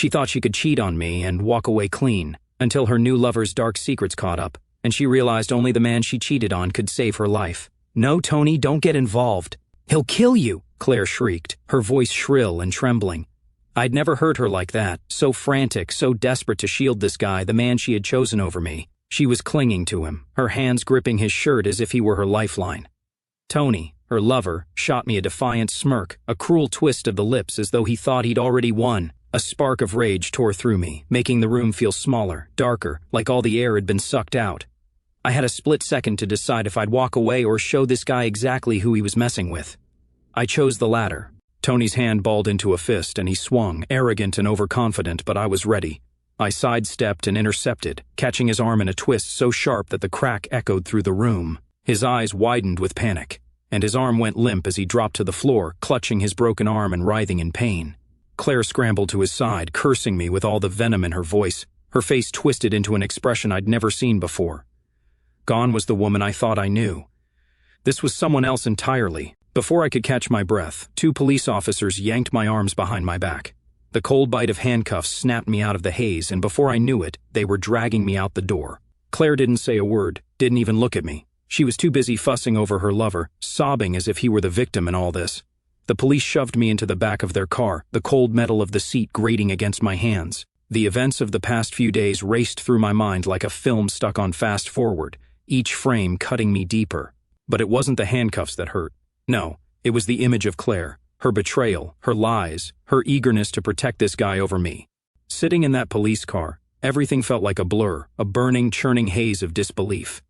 She thought she could cheat on me and walk away clean, until her new lover's dark secrets caught up, and she realized only the man she cheated on could save her life. "No, Tony, don't get involved. He'll kill you," Claire shrieked, her voice shrill and trembling. I'd never heard her like that, so frantic, so desperate to shield this guy, the man she had chosen over me. She was clinging to him, her hands gripping his shirt as if he were her lifeline. Tony, her lover, shot me a defiant smirk, a cruel twist of the lips as though he thought he'd already won. A spark of rage tore through me, making the room feel smaller, darker, like all the air had been sucked out. I had a split second to decide if I'd walk away or show this guy exactly who he was messing with. I chose the latter. Tony's hand balled into a fist and he swung, arrogant and overconfident, but I was ready. I sidestepped and intercepted, catching his arm in a twist so sharp that the crack echoed through the room. His eyes widened with panic, and his arm went limp as he dropped to the floor, clutching his broken arm and writhing in pain. Claire scrambled to his side, cursing me with all the venom in her voice, her face twisted into an expression I'd never seen before. Gone was the woman I thought I knew. This was someone else entirely. Before I could catch my breath, 2 police officers yanked my arms behind my back. The cold bite of handcuffs snapped me out of the haze, and before I knew it, they were dragging me out the door. Claire didn't say a word, didn't even look at me. She was too busy fussing over her lover, sobbing as if he were the victim in all this. The police shoved me into the back of their car, the cold metal of the seat grating against my hands. The events of the past few days raced through my mind like a film stuck on fast forward, each frame cutting me deeper. But it wasn't the handcuffs that hurt. No, it was the image of Claire, her betrayal, her lies, her eagerness to protect this guy over me. Sitting in that police car, everything felt like a blur, a burning, churning haze of disbelief.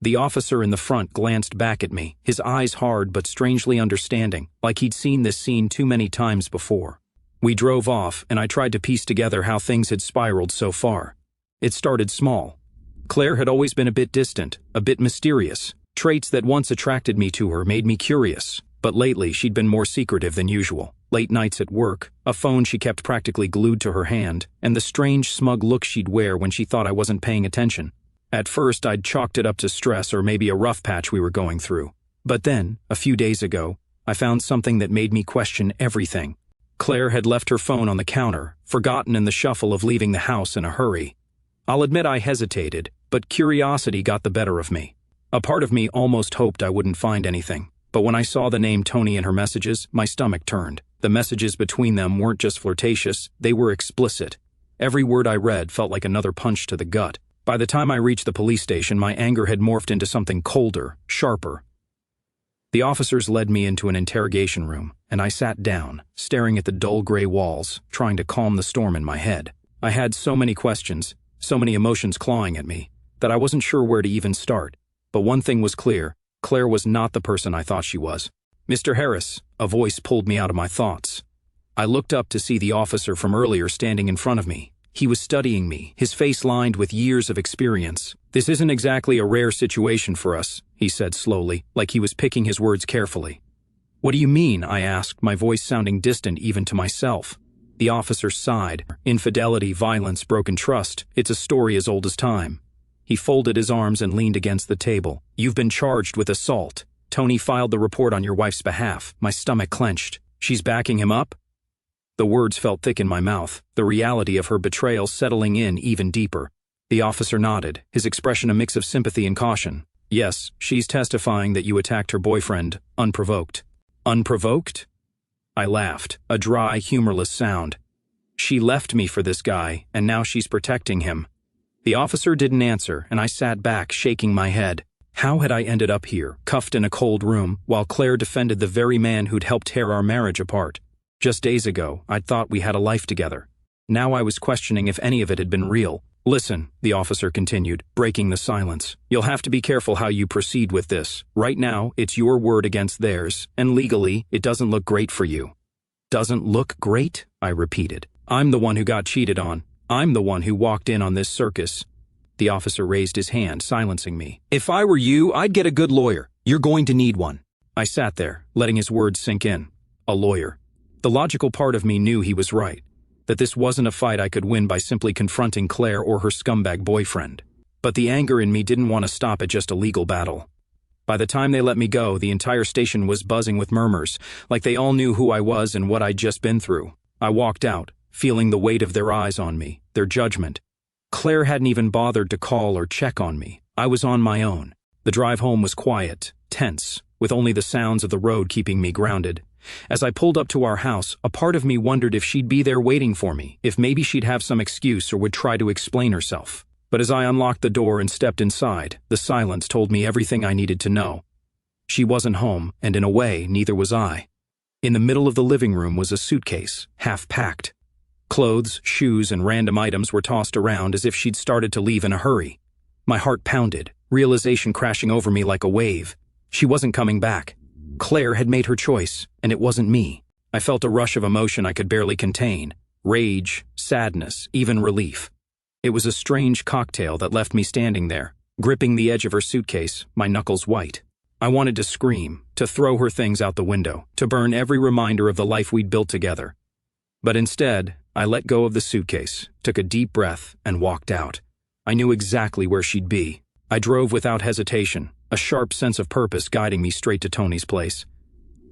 The officer in the front glanced back at me, his eyes hard but strangely understanding, like he'd seen this scene too many times before. We drove off, and I tried to piece together how things had spiraled so far. It started small. Claire had always been a bit distant, a bit mysterious. Traits that once attracted me to her made me curious, but lately she'd been more secretive than usual. Late nights at work, a phone she kept practically glued to her hand, and the strange, smug look she'd wear when she thought I wasn't paying attention. At first, I'd chalked it up to stress or maybe a rough patch we were going through. But then, a few days ago, I found something that made me question everything. Claire had left her phone on the counter, forgotten in the shuffle of leaving the house in a hurry. I'll admit I hesitated, but curiosity got the better of me. A part of me almost hoped I wouldn't find anything, but when I saw the name Tony in her messages, my stomach turned. The messages between them weren't just flirtatious, they were explicit. Every word I read felt like another punch to the gut. By the time I reached the police station, my anger had morphed into something colder, sharper. The officers led me into an interrogation room, and I sat down, staring at the dull gray walls, trying to calm the storm in my head. I had so many questions, so many emotions clawing at me, that I wasn't sure where to even start. But one thing was clear, Claire was not the person I thought she was. "Mr. Harris," a voice pulled me out of my thoughts. I looked up to see the officer from earlier standing in front of me. He was studying me, his face lined with years of experience. "This isn't exactly a rare situation for us," he said slowly, like he was picking his words carefully. "What do you mean?" I asked, my voice sounding distant even to myself. The officer sighed. "Infidelity, violence, broken trust. It's a story as old as time." He folded his arms and leaned against the table. "You've been charged with assault. Tony filed the report on your wife's behalf." My stomach clenched. "She's backing him up?" The words felt thick in my mouth, the reality of her betrayal settling in even deeper. The officer nodded, his expression a mix of sympathy and caution. "Yes, she's testifying that you attacked her boyfriend, unprovoked." "Unprovoked?" I laughed, a dry, humorless sound. "She left me for this guy, and now she's protecting him." The officer didn't answer, and I sat back, shaking my head. How had I ended up here, cuffed in a cold room, while Claire defended the very man who'd helped tear our marriage apart? Just days ago, I'd thought we had a life together. Now I was questioning if any of it had been real. "Listen," the officer continued, breaking the silence. "You'll have to be careful how you proceed with this. Right now, it's your word against theirs, and legally, it doesn't look great for you." "Doesn't look great?" I repeated. "I'm the one who got cheated on. I'm the one who walked in on this circus." The officer raised his hand, silencing me. "If I were you, I'd get a good lawyer. You're going to need one." I sat there, letting his words sink in. A lawyer. The logical part of me knew he was right, that this wasn't a fight I could win by simply confronting Claire or her scumbag boyfriend. But the anger in me didn't want to stop at just a legal battle. By the time they let me go, the entire station was buzzing with murmurs, like they all knew who I was and what I'd just been through. I walked out, feeling the weight of their eyes on me, their judgment. Claire hadn't even bothered to call or check on me. I was on my own. The drive home was quiet, tense, with only the sounds of the road keeping me grounded. As I pulled up to our house, a part of me wondered if she'd be there waiting for me, if maybe she'd have some excuse or would try to explain herself. But as I unlocked the door and stepped inside, the silence told me everything I needed to know. She wasn't home, and in a way, neither was I. In the middle of the living room was a suitcase, half-packed. Clothes, shoes, and random items were tossed around as if she'd started to leave in a hurry. My heart pounded, realization crashing over me like a wave. She wasn't coming back. Claire had made her choice, and it wasn't me. I felt a rush of emotion I could barely contain. Rage, sadness, even relief. It was a strange cocktail that left me standing there, gripping the edge of her suitcase, my knuckles white. I wanted to scream, to throw her things out the window, to burn every reminder of the life we'd built together. But instead, I let go of the suitcase, took a deep breath, and walked out. I knew exactly where she'd be. I drove without hesitation, a sharp sense of purpose guiding me straight to Tony's place.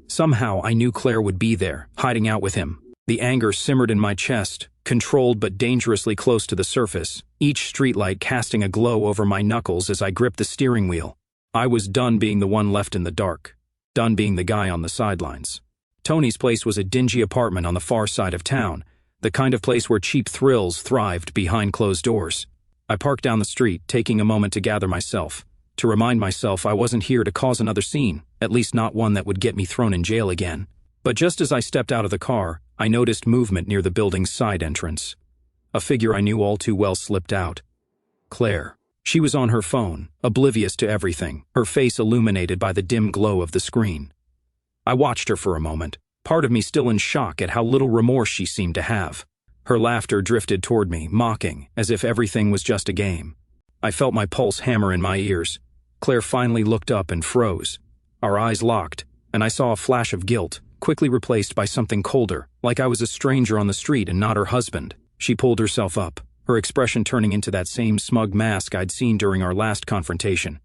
Somehow I knew Claire would be there, hiding out with him. The anger simmered in my chest, controlled but dangerously close to the surface, each streetlight casting a glow over my knuckles as I gripped the steering wheel. I was done being the one left in the dark, done being the guy on the sidelines. Tony's place was a dingy apartment on the far side of town, the kind of place where cheap thrills thrived behind closed doors. I parked down the street, taking a moment to gather myself, to remind myself I wasn't here to cause another scene, at least not one that would get me thrown in jail again. But just as I stepped out of the car, I noticed movement near the building's side entrance. A figure I knew all too well slipped out. Claire. She was on her phone, oblivious to everything, her face illuminated by the dim glow of the screen. I watched her for a moment, part of me still in shock at how little remorse she seemed to have. Her laughter drifted toward me, mocking, as if everything was just a game. I felt my pulse hammer in my ears. Claire finally looked up and froze. Our eyes locked, and I saw a flash of guilt, quickly replaced by something colder, like I was a stranger on the street and not her husband. She pulled herself up, her expression turning into that same smug mask I'd seen during our last confrontation.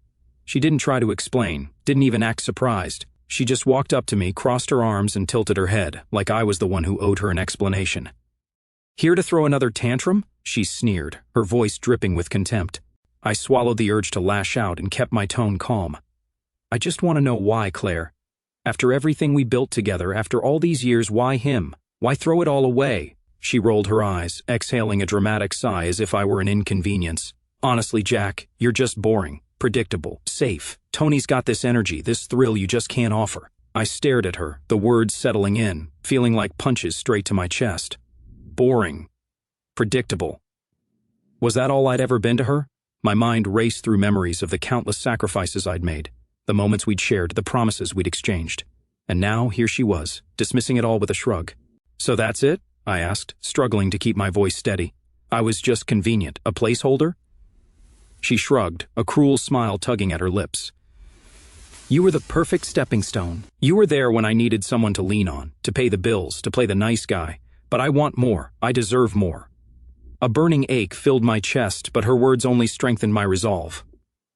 She didn't try to explain, didn't even act surprised. She just walked up to me, crossed her arms, and tilted her head, like I was the one who owed her an explanation. "Here to throw another tantrum?" she sneered, her voice dripping with contempt. I swallowed the urge to lash out and kept my tone calm. "I just want to know why, Claire. After everything we built together, after all these years, why him? Why throw it all away?" She rolled her eyes, exhaling a dramatic sigh as if I were an inconvenience. "Honestly, Jack, you're just boring, predictable, safe. Tony's got this energy, this thrill you just can't offer." I stared at her, the words settling in, feeling like punches straight to my chest. Boring. Predictable. Was that all I'd ever been to her? My mind raced through memories of the countless sacrifices I'd made, the moments we'd shared, the promises we'd exchanged. And now, here she was, dismissing it all with a shrug. "So that's it?" I asked, struggling to keep my voice steady. "I was just convenient, a placeholder?" She shrugged, a cruel smile tugging at her lips. "You were the perfect stepping stone. You were there when I needed someone to lean on, to pay the bills, to play the nice guy. But I want more. I deserve more." A burning ache filled my chest, but her words only strengthened my resolve.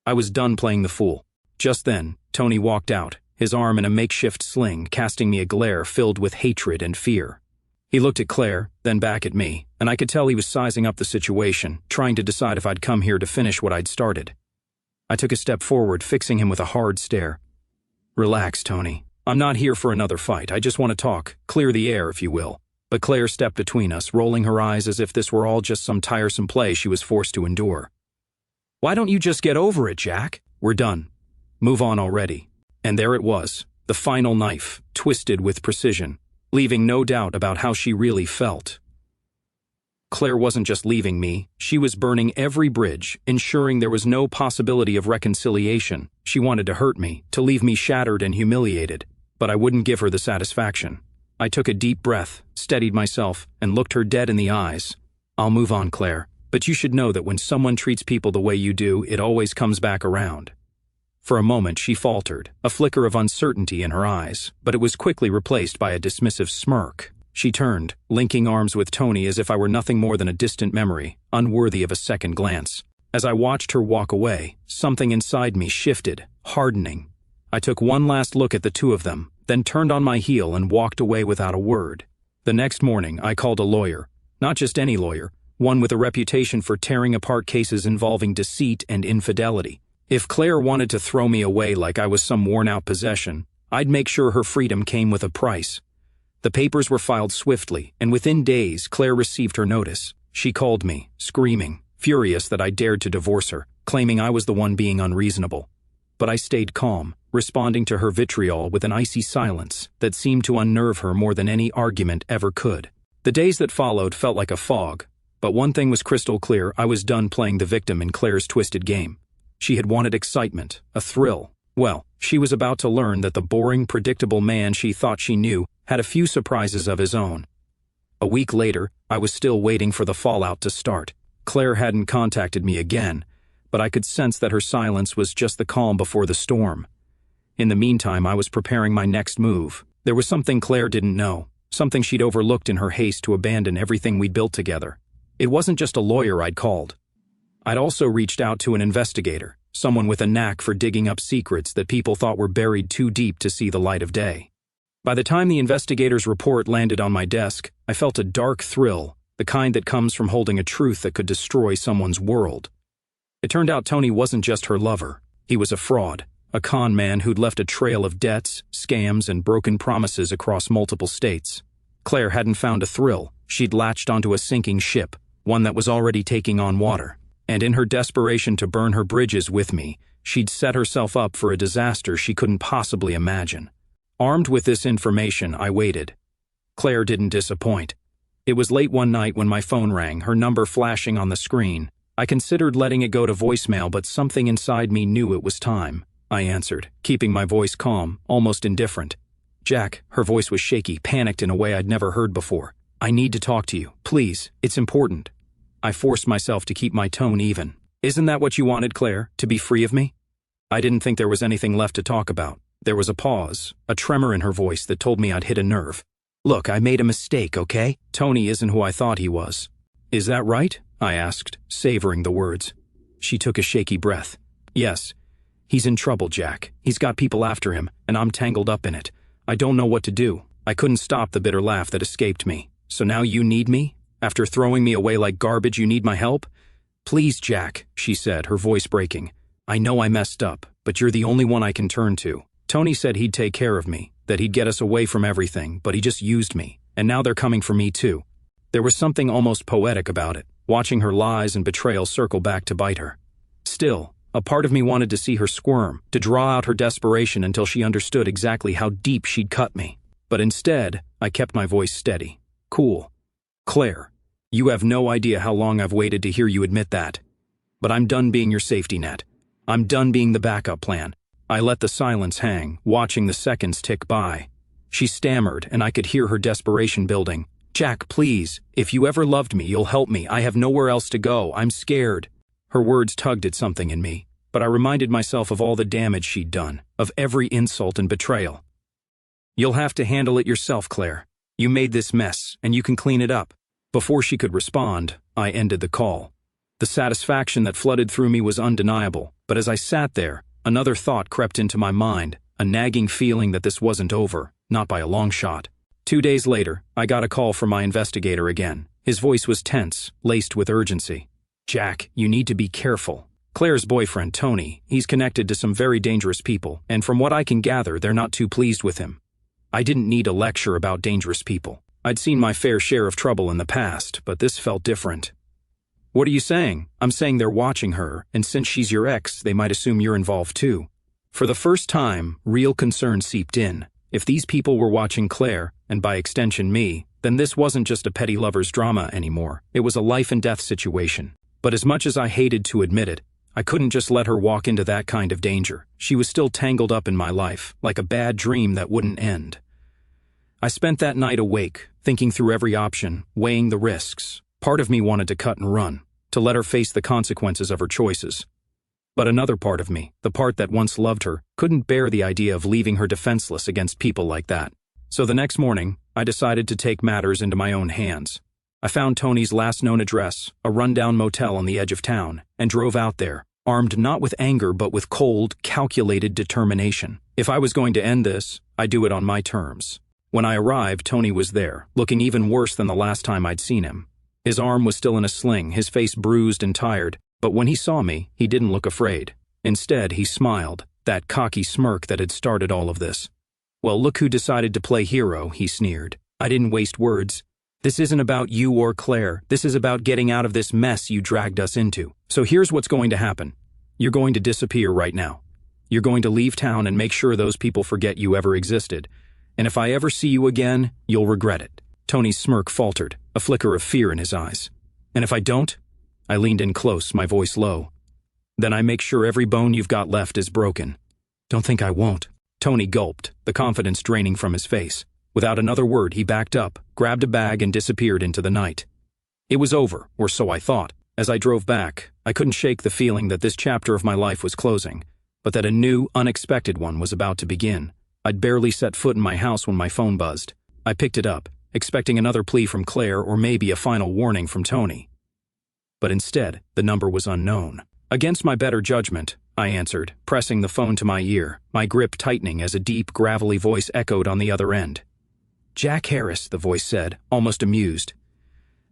I was done playing the fool. Just then, Tony walked out, his arm in a makeshift sling, casting me a glare filled with hatred and fear. He looked at Claire, then back at me, and I could tell he was sizing up the situation, trying to decide if I'd come here to finish what I'd started. I took a step forward, fixing him with a hard stare. "Relax, Tony. I'm not here for another fight. I just want to talk, clear the air, if you will." But Claire stepped between us, rolling her eyes as if this were all just some tiresome play she was forced to endure. "Why don't you just get over it, Jack? We're done. Move on already." And there it was, the final knife, twisted with precision, leaving no doubt about how she really felt. Claire wasn't just leaving me, she was burning every bridge, ensuring there was no possibility of reconciliation. She wanted to hurt me, to leave me shattered and humiliated, but I wouldn't give her the satisfaction. I took a deep breath, steadied myself, and looked her dead in the eyes. "I'll move on, Claire, but you should know that when someone treats people the way you do, it always comes back around." For a moment she faltered, a flicker of uncertainty in her eyes, but it was quickly replaced by a dismissive smirk. She turned, linking arms with Tony as if I were nothing more than a distant memory, unworthy of a second glance. As I watched her walk away, something inside me shifted, hardening. I took one last look at the two of them, then turned on my heel and walked away without a word. The next morning, I called a lawyer, Not just any lawyer, one with a reputation for tearing apart cases involving deceit and infidelity. If Claire wanted to throw me away like I was some worn-out possession, I'd make sure her freedom came with a price. The papers were filed swiftly, and within days, Claire received her notice. She called me, screaming, furious that I dared to divorce her, claiming I was the one being unreasonable. But I stayed calm, responding to her vitriol with an icy silence that seemed to unnerve her more than any argument ever could. The days that followed felt like a fog, but one thing was crystal clear: I was done playing the victim in Claire's twisted game. She had wanted excitement, a thrill. Well, she was about to learn that the boring, predictable man she thought she knew had a few surprises of his own. A week later, I was still waiting for the fallout to start. Claire hadn't contacted me again, but I could sense that her silence was just the calm before the storm. In the meantime, I was preparing my next move. There was something Claire didn't know, something she'd overlooked in her haste to abandon everything we'd built together. It wasn't just a lawyer I'd called. I'd also reached out to an investigator, someone with a knack for digging up secrets that people thought were buried too deep to see the light of day. By the time the investigator's report landed on my desk, I felt a dark thrill, the kind that comes from holding a truth that could destroy someone's world. It turned out Tony wasn't just her lover. He was a fraud, a con man who'd left a trail of debts, scams, and broken promises across multiple states. Claire hadn't found a thrill. She'd latched onto a sinking ship, one that was already taking on water. And in her desperation to burn her bridges with me, she'd set herself up for a disaster she couldn't possibly imagine. Armed with this information, I waited. Claire didn't disappoint. It was late one night when my phone rang, her number flashing on the screen. I considered letting it go to voicemail, but something inside me knew it was time. I answered, keeping my voice calm, almost indifferent. "Jack," her voice was shaky, panicked in a way I'd never heard before. "I need to talk to you. Please, it's important." I forced myself to keep my tone even. "Isn't that what you wanted, Claire, to be free of me?" I didn't think there was anything left to talk about. There was a pause, a tremor in her voice that told me I'd hit a nerve. "Look, I made a mistake, okay? Tony isn't who I thought he was." "Is that right?" I asked, savoring the words. She took a shaky breath. "Yes. He's in trouble, Jack. He's got people after him, and I'm tangled up in it. I don't know what to do." I couldn't stop the bitter laugh that escaped me. "So now you need me? After throwing me away like garbage, you need my help?" "Please, Jack," she said, her voice breaking. "I know I messed up, but you're the only one I can turn to. Tony said he'd take care of me, that he'd get us away from everything, but he just used me, and now they're coming for me too." There was something almost poetic about it, watching her lies and betrayal circle back to bite her. Still, a part of me wanted to see her squirm, to draw out her desperation until she understood exactly how deep she'd cut me. But instead, I kept my voice steady. "Cool. Claire, you have no idea how long I've waited to hear you admit that. But I'm done being your safety net. I'm done being the backup plan." I let the silence hang, watching the seconds tick by. She stammered, and I could hear her desperation building. "Jack, please, if you ever loved me, you'll help me. I have nowhere else to go. I'm scared." Her words tugged at something in me, but I reminded myself of all the damage she'd done, of every insult and betrayal. "You'll have to handle it yourself, Claire. You made this mess, and you can clean it up." Before she could respond, I ended the call. The satisfaction that flooded through me was undeniable, but as I sat there, another thought crept into my mind, a nagging feeling that this wasn't over, not by a long shot. 2 days later, I got a call from my investigator again. His voice was tense, laced with urgency. "Jack, you need to be careful. Claire's boyfriend, Tony, he's connected to some very dangerous people, and from what I can gather, they're not too pleased with him." I didn't need a lecture about dangerous people. I'd seen my fair share of trouble in the past, but this felt different. "What are you saying?" "I'm saying they're watching her, and since she's your ex, they might assume you're involved too." For the first time, real concern seeped in. If these people were watching Claire, and by extension me, then this wasn't just a petty lover's drama anymore. It was a life-and-death situation. But as much as I hated to admit it, I couldn't just let her walk into that kind of danger. She was still tangled up in my life, like a bad dream that wouldn't end. I spent that night awake, thinking through every option, weighing the risks. Part of me wanted to cut and run, to let her face the consequences of her choices. But another part of me, the part that once loved her, couldn't bear the idea of leaving her defenseless against people like that. So the next morning, I decided to take matters into my own hands. I found Tony's last known address, a rundown motel on the edge of town, and drove out there, armed not with anger but with cold, calculated determination. If I was going to end this, I'd do it on my terms. When I arrived, Tony was there, looking even worse than the last time I'd seen him. His arm was still in a sling, his face bruised and tired, but when he saw me, he didn't look afraid. Instead, he smiled, that cocky smirk that had started all of this. "Well, look who decided to play hero," he sneered. I didn't waste words. "This isn't about you or Claire. This is about getting out of this mess you dragged us into. So here's what's going to happen. You're going to disappear right now. You're going to leave town and make sure those people forget you ever existed. And if I ever see you again, you'll regret it." Tony's smirk faltered, a flicker of fear in his eyes. "And if I don't?" I leaned in close, my voice low. "Then I make sure every bone you've got left is broken." "Don't think I won't." Tony gulped, the confidence draining from his face. Without another word, he backed up, grabbed a bag, and disappeared into the night. It was over, or so I thought. As I drove back, I couldn't shake the feeling that this chapter of my life was closing, but that a new, unexpected one was about to begin. I'd barely set foot in my house when my phone buzzed. I picked it up, expecting another plea from Claire or maybe a final warning from Tony. But instead, the number was unknown. Against my better judgment, I answered, pressing the phone to my ear, my grip tightening as a deep, gravelly voice echoed on the other end. "Jack Harris," the voice said, almost amused.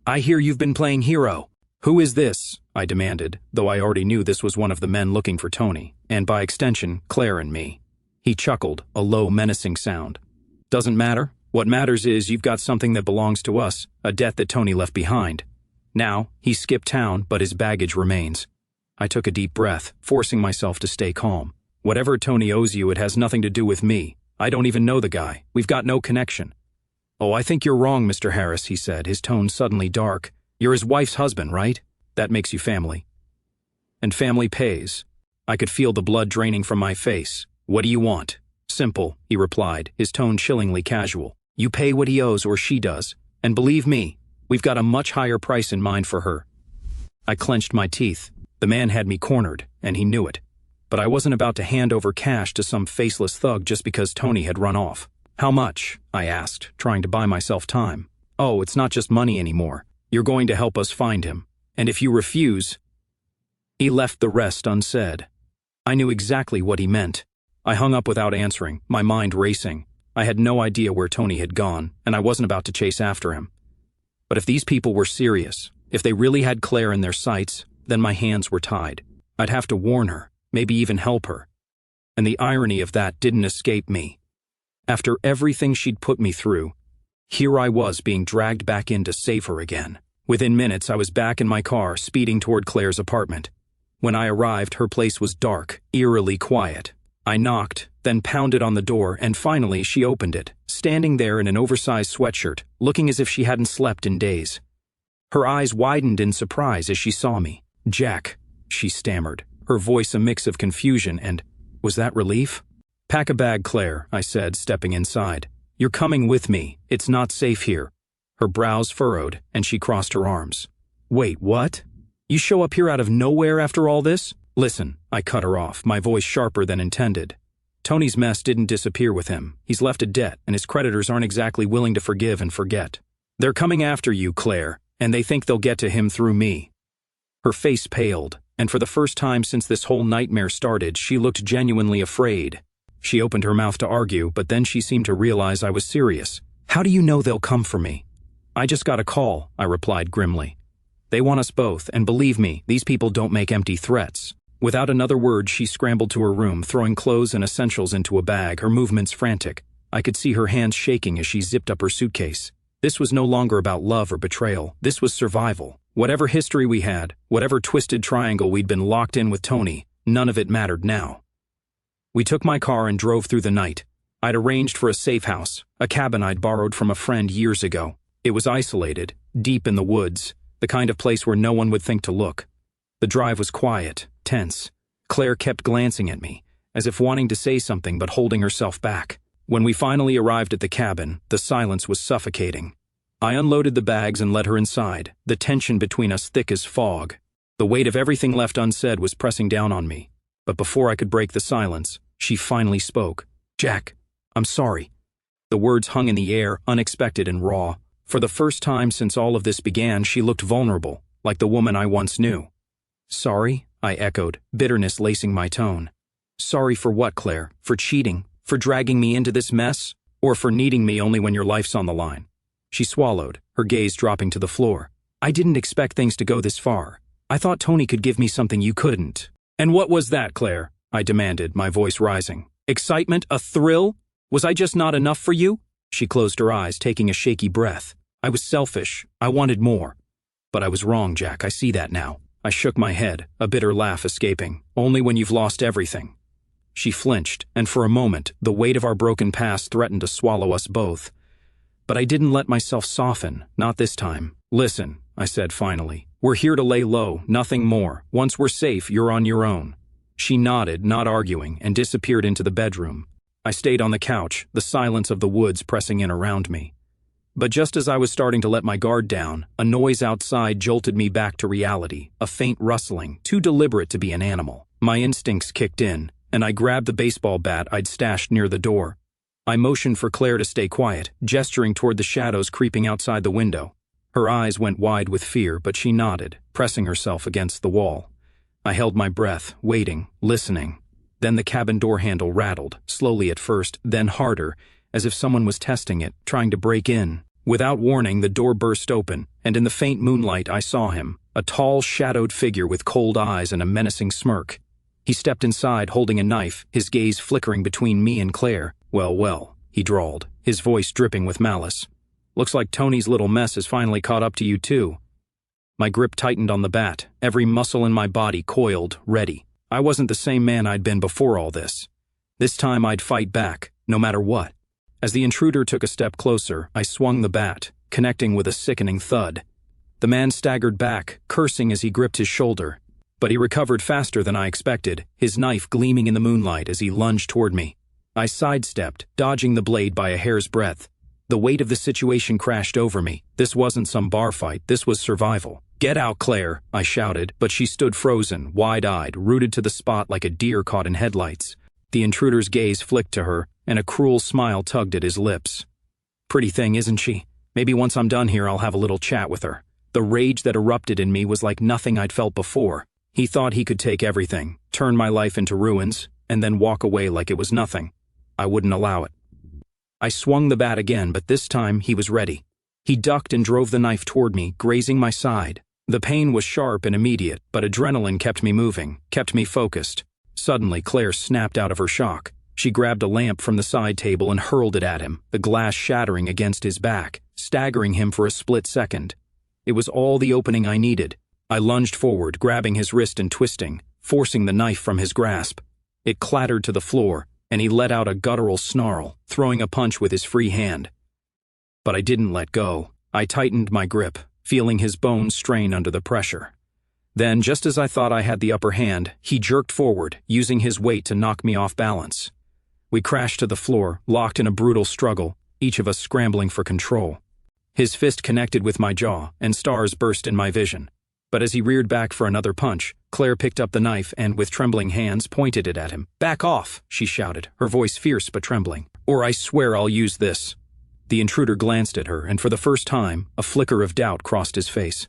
"I hear you've been playing hero." "Who is this?" I demanded, though I already knew this was one of the men looking for Tony, and by extension, Claire and me. He chuckled, a low, menacing sound. "Doesn't matter. What matters is you've got something that belongs to us, a debt that Tony left behind. Now, he skipped town, but his baggage remains." I took a deep breath, forcing myself to stay calm. "Whatever Tony owes you, it has nothing to do with me. I don't even know the guy. We've got no connection." "Oh, I think you're wrong, Mr. Harris," he said, his tone suddenly dark. "You're his wife's husband, right? That makes you family. And family pays." I could feel the blood draining from my face. "What do you want?" "Simple," he replied, his tone chillingly casual. "You pay what he owes or she does. And believe me, we've got a much higher price in mind for her." I clenched my teeth. The man had me cornered, and he knew it. But I wasn't about to hand over cash to some faceless thug just because Tony had run off. "How much?" I asked, trying to buy myself time. "Oh, it's not just money anymore. You're going to help us find him. And if you refuse..." He left the rest unsaid. I knew exactly what he meant. I hung up without answering, my mind racing. I had no idea where Tony had gone, and I wasn't about to chase after him. But if these people were serious, if they really had Claire in their sights, then my hands were tied. I'd have to warn her, maybe even help her. And the irony of that didn't escape me. After everything she'd put me through, here I was being dragged back in to save her again. Within minutes, I was back in my car, speeding toward Claire's apartment. When I arrived, her place was dark, eerily quiet. I knocked, then pounded on the door, and finally she opened it, standing there in an oversized sweatshirt, looking as if she hadn't slept in days. Her eyes widened in surprise as she saw me. "Jack," she stammered, her voice a mix of confusion and, was that relief? "Pack a bag, Claire," I said, stepping inside. "You're coming with me. It's not safe here." Her brows furrowed, and she crossed her arms. "Wait, what? You show up here out of nowhere after all this?" "Listen," I cut her off, my voice sharper than intended. "Tony's mess didn't disappear with him. He's left a debt, and his creditors aren't exactly willing to forgive and forget. They're coming after you, Claire, and they think they'll get to him through me." Her face paled, and for the first time since this whole nightmare started, she looked genuinely afraid. She opened her mouth to argue, but then she seemed to realize I was serious. "How do you know they'll come for me?" "I just got a call," I replied grimly. "They want us both, and believe me, these people don't make empty threats." Without another word, she scrambled to her room, throwing clothes and essentials into a bag, her movements frantic. I could see her hands shaking as she zipped up her suitcase. This was no longer about love or betrayal. This was survival. Whatever history we had, whatever twisted triangle we'd been locked in with Tony, none of it mattered now. We took my car and drove through the night. I'd arranged for a safe house, a cabin I'd borrowed from a friend years ago. It was isolated, deep in the woods, the kind of place where no one would think to look. The drive was quiet, tense. Claire kept glancing at me, as if wanting to say something but holding herself back. When we finally arrived at the cabin, the silence was suffocating. I unloaded the bags and led her inside, the tension between us thick as fog. The weight of everything left unsaid was pressing down on me. But before I could break the silence, she finally spoke. "Jack, I'm sorry." The words hung in the air, unexpected and raw. For the first time since all of this began, she looked vulnerable, like the woman I once knew. "Sorry?" I echoed, bitterness lacing my tone. "Sorry for what, Claire? For cheating? For dragging me into this mess? Or for needing me only when your life's on the line?" She swallowed, her gaze dropping to the floor. I didn't expect things to go this far. I thought Tony could give me something you couldn't. And what was that, Claire? I demanded, my voice rising. Excitement? A thrill? Was I just not enough for you? She closed her eyes, taking a shaky breath. I was selfish. I wanted more. But I was wrong, Jack. I see that now. I shook my head, a bitter laugh escaping. Only when you've lost everything. She flinched, and for a moment, the weight of our broken past threatened to swallow us both. But I didn't let myself soften, not this time. Listen, I said finally. We're here to lay low, nothing more. Once we're safe, you're on your own. She nodded, not arguing, and disappeared into the bedroom. I stayed on the couch, the silence of the woods pressing in around me. But just as I was starting to let my guard down, a noise outside jolted me back to reality, a faint rustling, too deliberate to be an animal. My instincts kicked in, and I grabbed the baseball bat I'd stashed near the door. I motioned for Claire to stay quiet, gesturing toward the shadows creeping outside the window. Her eyes went wide with fear, but she nodded, pressing herself against the wall. I held my breath, waiting, listening. Then the cabin door handle rattled, slowly at first, then harder, as if someone was testing it, trying to break in. Without warning, the door burst open, and in the faint moonlight I saw him, a tall, shadowed figure with cold eyes and a menacing smirk. He stepped inside, holding a knife, his gaze flickering between me and Claire. Well, he drawled, his voice dripping with malice. Looks like Tony's little mess has finally caught up to you too. My grip tightened on the bat, every muscle in my body coiled, ready. I wasn't the same man I'd been before all this. This time I'd fight back, no matter what. As the intruder took a step closer, I swung the bat, connecting with a sickening thud. The man staggered back, cursing as he gripped his shoulder. But he recovered faster than I expected, his knife gleaming in the moonlight as he lunged toward me. I sidestepped, dodging the blade by a hair's breadth. The weight of the situation crashed over me. This wasn't some bar fight, this was survival. Get out, Claire, I shouted, but she stood frozen, wide-eyed, rooted to the spot like a deer caught in headlights. The intruder's gaze flicked to her, and a cruel smile tugged at his lips. Pretty thing, isn't she? Maybe once I'm done here I'll have a little chat with her. The rage that erupted in me was like nothing I'd felt before. He thought he could take everything, turn my life into ruins, and then walk away like it was nothing. I wouldn't allow it. I swung the bat again, but this time he was ready. He ducked and drove the knife toward me, grazing my side. The pain was sharp and immediate, but adrenaline kept me moving, kept me focused. Suddenly, Claire snapped out of her shock. She grabbed a lamp from the side table and hurled it at him, the glass shattering against his back, staggering him for a split second. It was all the opening I needed. I lunged forward, grabbing his wrist and twisting, forcing the knife from his grasp. It clattered to the floor, and he let out a guttural snarl, throwing a punch with his free hand. But I didn't let go. I tightened my grip, feeling his bones strain under the pressure. Then, just as I thought I had the upper hand, he jerked forward, using his weight to knock me off balance. We crashed to the floor, locked in a brutal struggle, each of us scrambling for control. His fist connected with my jaw, and stars burst in my vision. But as he reared back for another punch, Claire picked up the knife and, with trembling hands, pointed it at him. "Back off," she shouted, her voice fierce but trembling. "Or I swear I'll use this." The intruder glanced at her, and for the first time, a flicker of doubt crossed his face.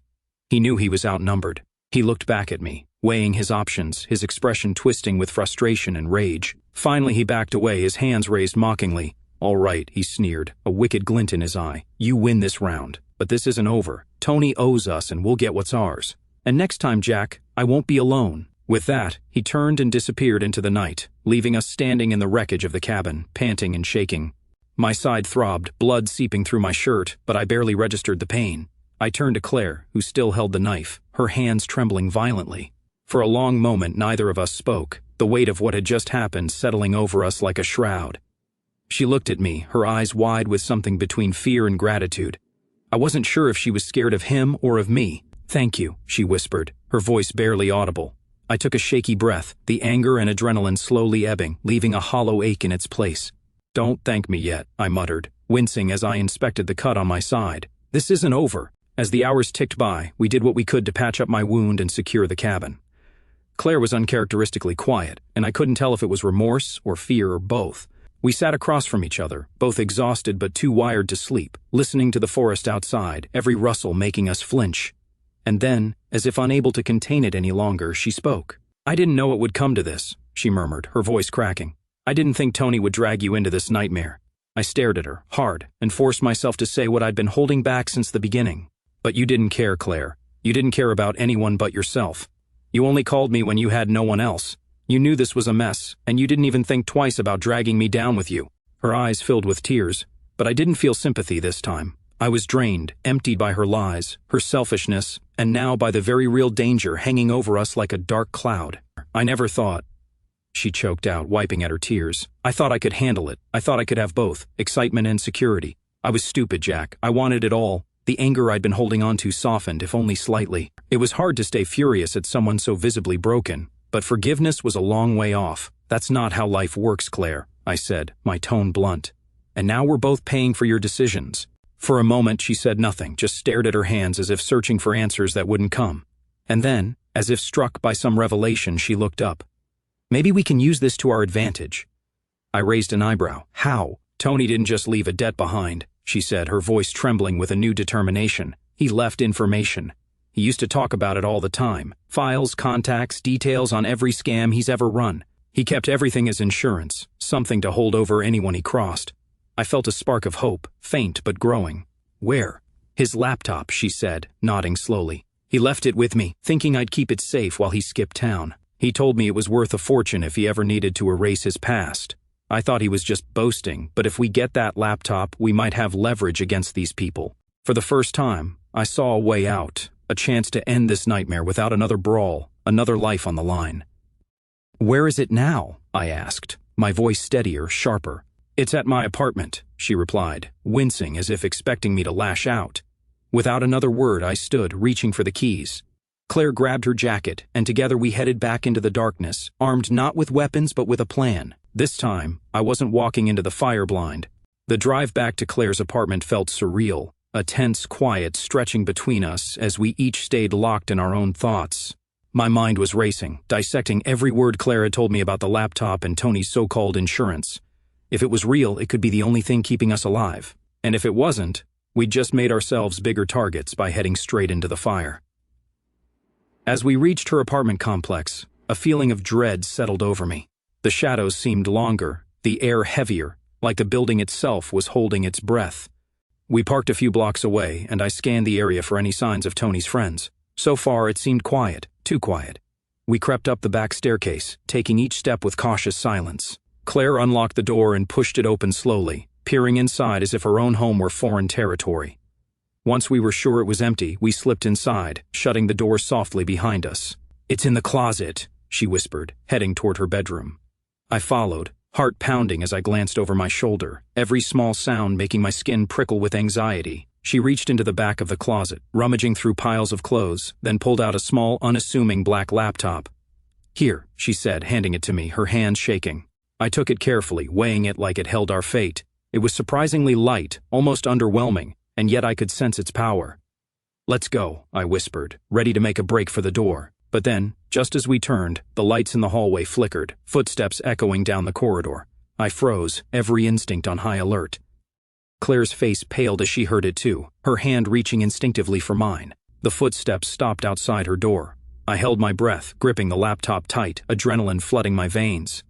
He knew he was outnumbered. He looked back at me, weighing his options, his expression twisting with frustration and rage. Finally he backed away, his hands raised mockingly. "All right," he sneered, a wicked glint in his eye. "You win this round. But this isn't over. Tony owes us and we'll get what's ours. And next time, Jack, I won't be alone." With that, he turned and disappeared into the night, leaving us standing in the wreckage of the cabin, panting and shaking. My side throbbed, blood seeping through my shirt, but I barely registered the pain. I turned to Claire, who still held the knife, her hands trembling violently. For a long moment, neither of us spoke, the weight of what had just happened settling over us like a shroud. She looked at me, her eyes wide with something between fear and gratitude. I wasn't sure if she was scared of him or of me. "Thank you," she whispered, her voice barely audible. I took a shaky breath, the anger and adrenaline slowly ebbing, leaving a hollow ache in its place. "Don't thank me yet," I muttered, wincing as I inspected the cut on my side. "This isn't over." As the hours ticked by, we did what we could to patch up my wound and secure the cabin. Claire was uncharacteristically quiet, and I couldn't tell if it was remorse or fear or both. We sat across from each other, both exhausted but too wired to sleep, listening to the forest outside, every rustle making us flinch. And then, as if unable to contain it any longer, she spoke. "I didn't know it would come to this," she murmured, her voice cracking. "I didn't think Tony would drag you into this nightmare." I stared at her, hard, and forced myself to say what I'd been holding back since the beginning. But you didn't care, Claire. You didn't care about anyone but yourself. You only called me when you had no one else. You knew this was a mess, and you didn't even think twice about dragging me down with you." Her eyes filled with tears, but I didn't feel sympathy this time. I was drained, emptied by her lies, her selfishness, and now by the very real danger hanging over us like a dark cloud. "I never thought," she choked out, wiping at her tears. "I thought I could handle it. I thought I could have both, excitement and security. I was stupid, Jack. I wanted it all." The anger I'd been holding on to softened, if only slightly. It was hard to stay furious at someone so visibly broken, but forgiveness was a long way off. "That's not how life works, Claire," I said, my tone blunt. "And now we're both paying for your decisions." For a moment she said nothing, just stared at her hands as if searching for answers that wouldn't come. And then, as if struck by some revelation, she looked up. "Maybe we can use this to our advantage." I raised an eyebrow. "How?" "Tony didn't just leave a debt behind," she said, her voice trembling with a new determination. "He left information. He used to talk about it all the time. Files, contacts, details on every scam he's ever run. He kept everything as insurance, something to hold over anyone he crossed." I felt a spark of hope, faint but growing. "Where?" "His laptop," she said, nodding slowly. "He left it with me, thinking I'd keep it safe while he skipped town. He told me it was worth a fortune if he ever needed to erase his past. I thought he was just boasting, but if we get that laptop, we might have leverage against these people." For the first time, I saw a way out, a chance to end this nightmare without another brawl, another life on the line. "Where is it now?" I asked, my voice steadier, sharper. "It's at my apartment," she replied, wincing as if expecting me to lash out. Without another word, I stood, reaching for the keys. Claire grabbed her jacket, and together we headed back into the darkness, armed not with weapons but with a plan. This time, I wasn't walking into the fire blind. The drive back to Claire's apartment felt surreal, a tense quiet stretching between us as we each stayed locked in our own thoughts. My mind was racing, dissecting every word Claire had told me about the laptop and Tony's so-called insurance. If it was real, it could be the only thing keeping us alive. And if it wasn't, we'd just made ourselves bigger targets by heading straight into the fire. As we reached her apartment complex, a feeling of dread settled over me. The shadows seemed longer, the air heavier, like the building itself was holding its breath. We parked a few blocks away, and I scanned the area for any signs of Tony's friends. So far, it seemed quiet, too quiet. We crept up the back staircase, taking each step with cautious silence. Claire unlocked the door and pushed it open slowly, peering inside as if her own home were foreign territory. Once we were sure it was empty, we slipped inside, shutting the door softly behind us. "It's in the closet," she whispered, heading toward her bedroom. I followed, heart pounding as I glanced over my shoulder, every small sound making my skin prickle with anxiety. She reached into the back of the closet, rummaging through piles of clothes, then pulled out a small, unassuming black laptop. "Here," she said, handing it to me, her hands shaking. I took it carefully, weighing it like it held our fate. It was surprisingly light, almost underwhelming, and yet I could sense its power. "Let's go," I whispered, ready to make a break for the door. But then, just as we turned, the lights in the hallway flickered, footsteps echoing down the corridor. I froze, every instinct on high alert. Claire's face paled as she heard it too, her hand reaching instinctively for mine. The footsteps stopped outside her door. I held my breath, gripping the laptop tight, adrenaline flooding my veins.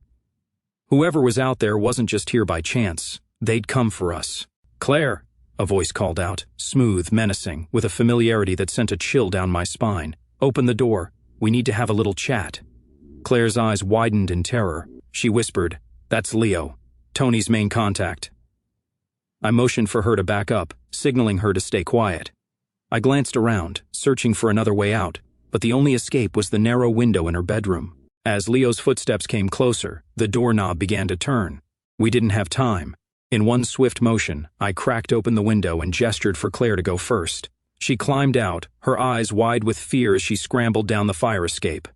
Whoever was out there wasn't just here by chance. They'd come for us. "Claire!" a voice called out, smooth, menacing, with a familiarity that sent a chill down my spine. "Open the door. We need to have a little chat." Claire's eyes widened in terror. She whispered, "That's Leo, Tony's main contact." I motioned for her to back up, signaling her to stay quiet. I glanced around, searching for another way out, but the only escape was the narrow window in her bedroom. As Leo's footsteps came closer, the doorknob began to turn. We didn't have time. In one swift motion, I cracked open the window and gestured for Claire to go first. She climbed out, her eyes wide with fear as she scrambled down the fire escape.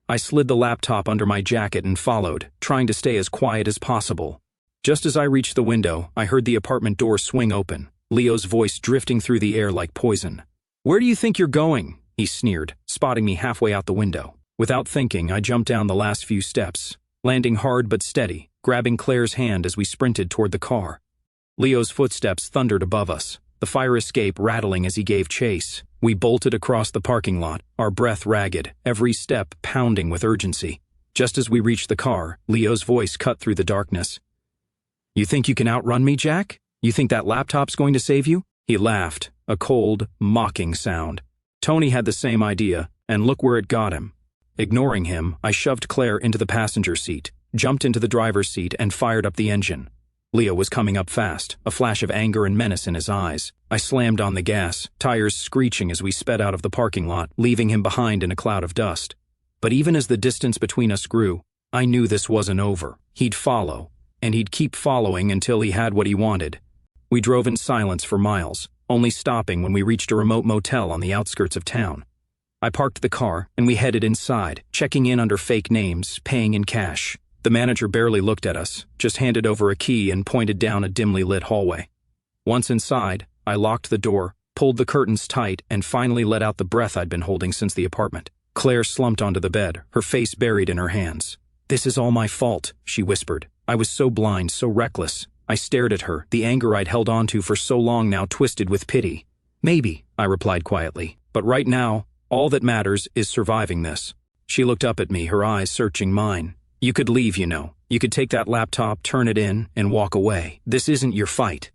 I slid the laptop under my jacket and followed, trying to stay as quiet as possible. Just as I reached the window, I heard the apartment door swing open, Leo's voice drifting through the air like poison. "Where do you think you're going?" he sneered, spotting me halfway out the window. Without thinking, I jumped down the last few steps, landing hard but steady, grabbing Claire's hand as we sprinted toward the car. Leo's footsteps thundered above us, the fire escape rattling as he gave chase. We bolted across the parking lot, our breath ragged, every step pounding with urgency. Just as we reached the car, Leo's voice cut through the darkness. "You think you can outrun me, Jack? You think that laptop's going to save you?" He laughed, a cold, mocking sound. Tony had the same idea, and look where it got him. Ignoring him, I shoved Claire into the passenger seat, jumped into the driver's seat, and fired up the engine. Leo was coming up fast, a flash of anger and menace in his eyes. I slammed on the gas, tires screeching as we sped out of the parking lot, leaving him behind in a cloud of dust. But even as the distance between us grew, I knew this wasn't over. He'd follow, and he'd keep following until he had what he wanted. We drove in silence for miles, only stopping when we reached a remote motel on the outskirts of town. I parked the car, and we headed inside, checking in under fake names, paying in cash. The manager barely looked at us, just handed over a key and pointed down a dimly lit hallway. Once inside, I locked the door, pulled the curtains tight, and finally let out the breath I'd been holding since the apartment. Claire slumped onto the bed, her face buried in her hands. "This is all my fault," she whispered. "I was so blind, so reckless." I stared at her, the anger I'd held onto for so long now twisted with pity. "Maybe," I replied quietly, "but right now, all that matters is surviving this." She looked up at me, her eyes searching mine. "You could leave, you know. You could take that laptop, turn it in, and walk away. This isn't your fight."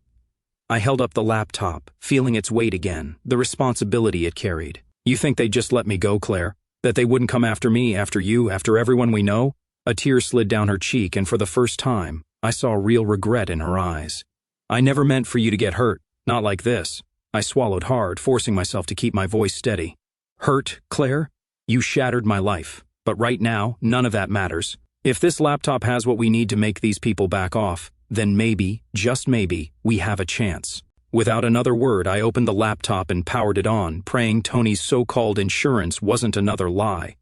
I held up the laptop, feeling its weight again, the responsibility it carried. "You think they'd just let me go, Claire? That they wouldn't come after me, after you, after everyone we know?" A tear slid down her cheek, and for the first time, I saw real regret in her eyes. "I never meant for you to get hurt. Not like this." I swallowed hard, forcing myself to keep my voice steady. "Hurt, Claire? You shattered my life. But right now, none of that matters. If this laptop has what we need to make these people back off, then maybe, just maybe, we have a chance." Without another word, I opened the laptop and powered it on, praying Tony's so-called insurance wasn't another lie.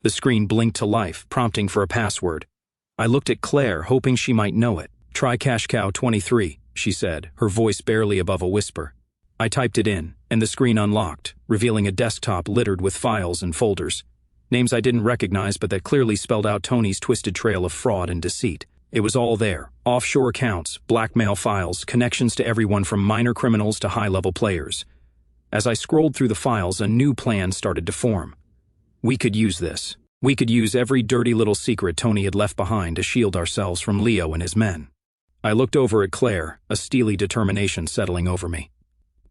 The screen blinked to life, prompting for a password. I looked at Claire, hoping she might know it. "Try Cash Cow 23, she said, her voice barely above a whisper. I typed it in, and the screen unlocked, revealing a desktop littered with files and folders. Names I didn't recognize, but that clearly spelled out Tony's twisted trail of fraud and deceit. It was all there. Offshore accounts, blackmail files, connections to everyone from minor criminals to high-level players. As I scrolled through the files, a new plan started to form. We could use this. We could use every dirty little secret Tony had left behind to shield ourselves from Leo and his men. I looked over at Claire, a steely determination settling over me.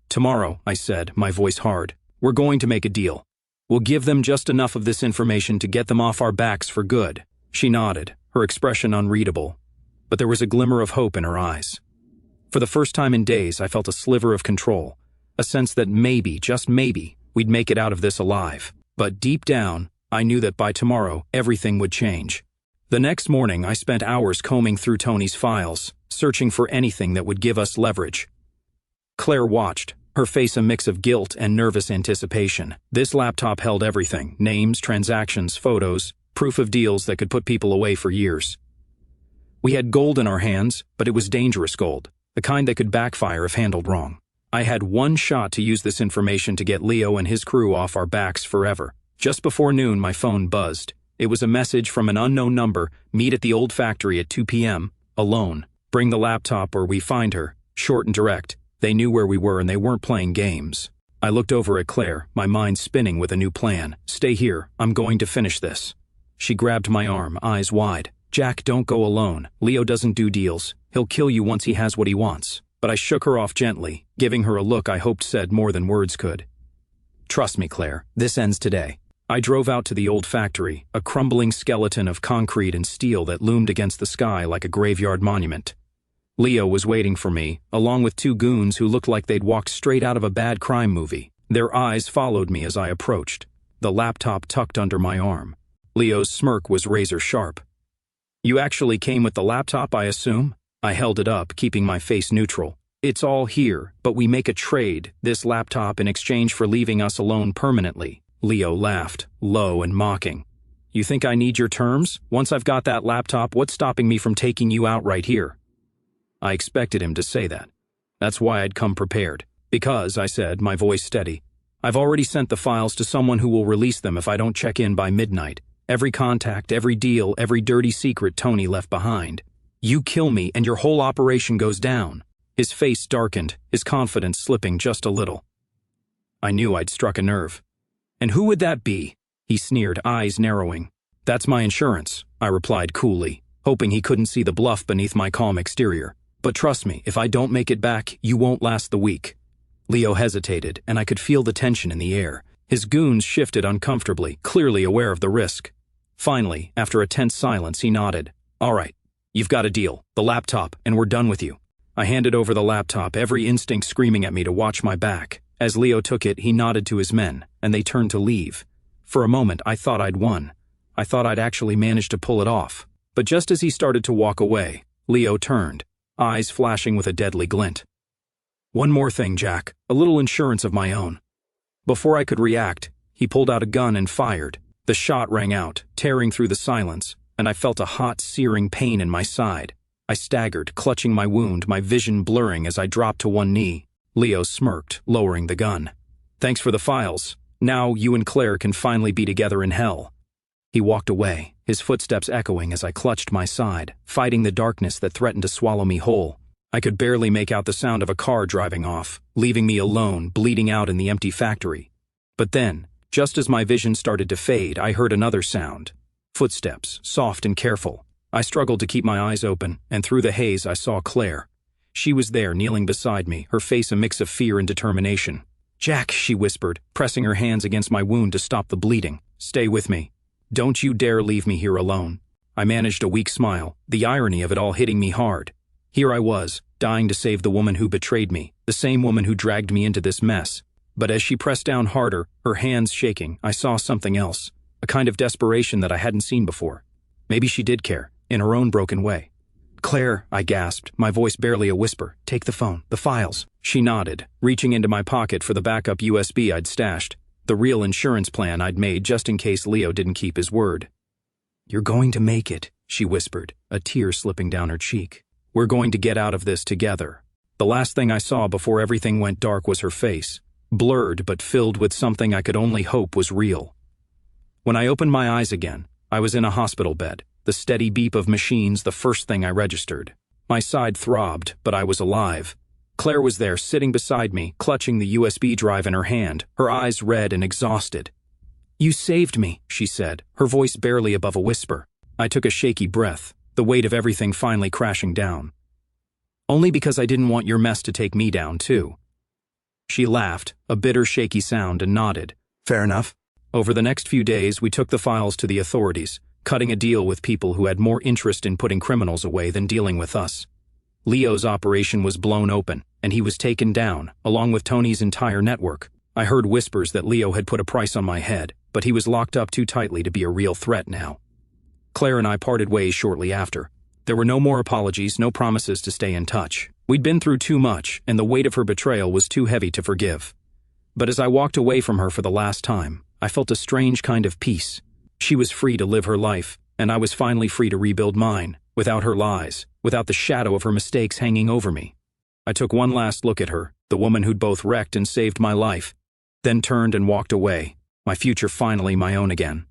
"Tomorrow," I said, my voice hard, "we're going to make a deal. We'll give them just enough of this information to get them off our backs for good." She nodded, her expression unreadable, but there was a glimmer of hope in her eyes. For the first time in days, I felt a sliver of control, a sense that maybe, just maybe, we'd make it out of this alive. But deep down, I knew that by tomorrow, everything would change. The next morning, I spent hours combing through Tony's files, searching for anything that would give us leverage. Claire watched, her face a mix of guilt and nervous anticipation. This laptop held everything: names, transactions, photos, proof of deals that could put people away for years. We had gold in our hands, but it was dangerous gold, the kind that could backfire if handled wrong. I had one shot to use this information to get Leo and his crew off our backs forever. Just before noon, my phone buzzed. It was a message from an unknown number: "Meet at the old factory at 2 p.m., alone. Bring the laptop or we find her." Short and direct. They knew where we were and they weren't playing games. I looked over at Claire, my mind spinning with a new plan. "Stay here. I'm going to finish this." She grabbed my arm, eyes wide. "Jack, don't go alone. Leo doesn't do deals. He'll kill you once he has what he wants." But I shook her off gently, giving her a look I hoped said more than words could. "Trust me, Claire. This ends today." I drove out to the old factory, a crumbling skeleton of concrete and steel that loomed against the sky like a graveyard monument. Leo was waiting for me, along with two goons who looked like they'd walked straight out of a bad crime movie. Their eyes followed me as I approached, the laptop tucked under my arm. Leo's smirk was razor sharp. "You actually came with the laptop, I assume?" I held it up, keeping my face neutral. "It's all here, but we make a trade, this laptop in exchange for leaving us alone permanently." Leo laughed, low and mocking. "You think I need your terms? Once I've got that laptop, what's stopping me from taking you out right here?" I expected him to say that. That's why I'd come prepared. "Because," I said, my voice steady, "I've already sent the files to someone who will release them if I don't check in by midnight. Every contact, every deal, every dirty secret Tony left behind. You kill me and your whole operation goes down." His face darkened, his confidence slipping just a little. I knew I'd struck a nerve. "And who would that be?" he sneered, eyes narrowing. "That's my insurance," I replied coolly, hoping he couldn't see the bluff beneath my calm exterior. "But trust me, if I don't make it back, you won't last the week." Leo hesitated, and I could feel the tension in the air. His goons shifted uncomfortably, clearly aware of the risk. Finally, after a tense silence, he nodded. "All right, you've got a deal, the laptop, and we're done with you." I handed over the laptop, every instinct screaming at me to watch my back. As Leo took it, he nodded to his men, and they turned to leave. For a moment, I thought I'd won. I thought I'd actually managed to pull it off. But just as he started to walk away, Leo turned, eyes flashing with a deadly glint. "One more thing, Jack, a little insurance of my own." Before I could react, he pulled out a gun and fired. The shot rang out, tearing through the silence, and I felt a hot, searing pain in my side. I staggered, clutching my wound, my vision blurring as I dropped to one knee. Leo smirked, lowering the gun. "Thanks for the files. Now you and Claire can finally be together in hell." He walked away, his footsteps echoing as I clutched my side, fighting the darkness that threatened to swallow me whole. I could barely make out the sound of a car driving off, leaving me alone, bleeding out in the empty factory. But then, just as my vision started to fade, I heard another sound. Footsteps, soft and careful. I struggled to keep my eyes open, and through the haze I saw Claire. She was there, kneeling beside me, her face a mix of fear and determination. "Jack," she whispered, pressing her hands against my wound to stop the bleeding. "Stay with me. Don't you dare leave me here alone." I managed a weak smile, the irony of it all hitting me hard. Here I was, dying to save the woman who betrayed me, the same woman who dragged me into this mess. But as she pressed down harder, her hands shaking, I saw something else, a kind of desperation that I hadn't seen before. Maybe she did care, in her own broken way. "Claire," I gasped, my voice barely a whisper, "take the phone, the files." She nodded, reaching into my pocket for the backup USB I'd stashed, the real insurance plan I'd made just in case Leo didn't keep his word. "You're going to make it," she whispered, a tear slipping down her cheek. "We're going to get out of this together." The last thing I saw before everything went dark was her face, blurred but filled with something I could only hope was real. When I opened my eyes again, I was in a hospital bed, the steady beep of machines the first thing I registered. My side throbbed, but I was alive. Claire was there, sitting beside me, clutching the USB drive in her hand, her eyes red and exhausted. "You saved me," she said, her voice barely above a whisper. I took a shaky breath, the weight of everything finally crashing down. "Only because I didn't want your mess to take me down, too." She laughed, a bitter, shaky sound, and nodded. "Fair enough." Over the next few days, we took the files to the authorities, cutting a deal with people who had more interest in putting criminals away than dealing with us. Leo's operation was blown open, and he was taken down, along with Tony's entire network. I heard whispers that Leo had put a price on my head, but he was locked up too tightly to be a real threat now. Claire and I parted ways shortly after. There were no more apologies, no promises to stay in touch. We'd been through too much, and the weight of her betrayal was too heavy to forgive. But as I walked away from her for the last time, I felt a strange kind of peace. She was free to live her life, and I was finally free to rebuild mine, without her lies, without the shadow of her mistakes hanging over me. I took one last look at her, the woman who'd both wrecked and saved my life, then turned and walked away, my future finally my own again.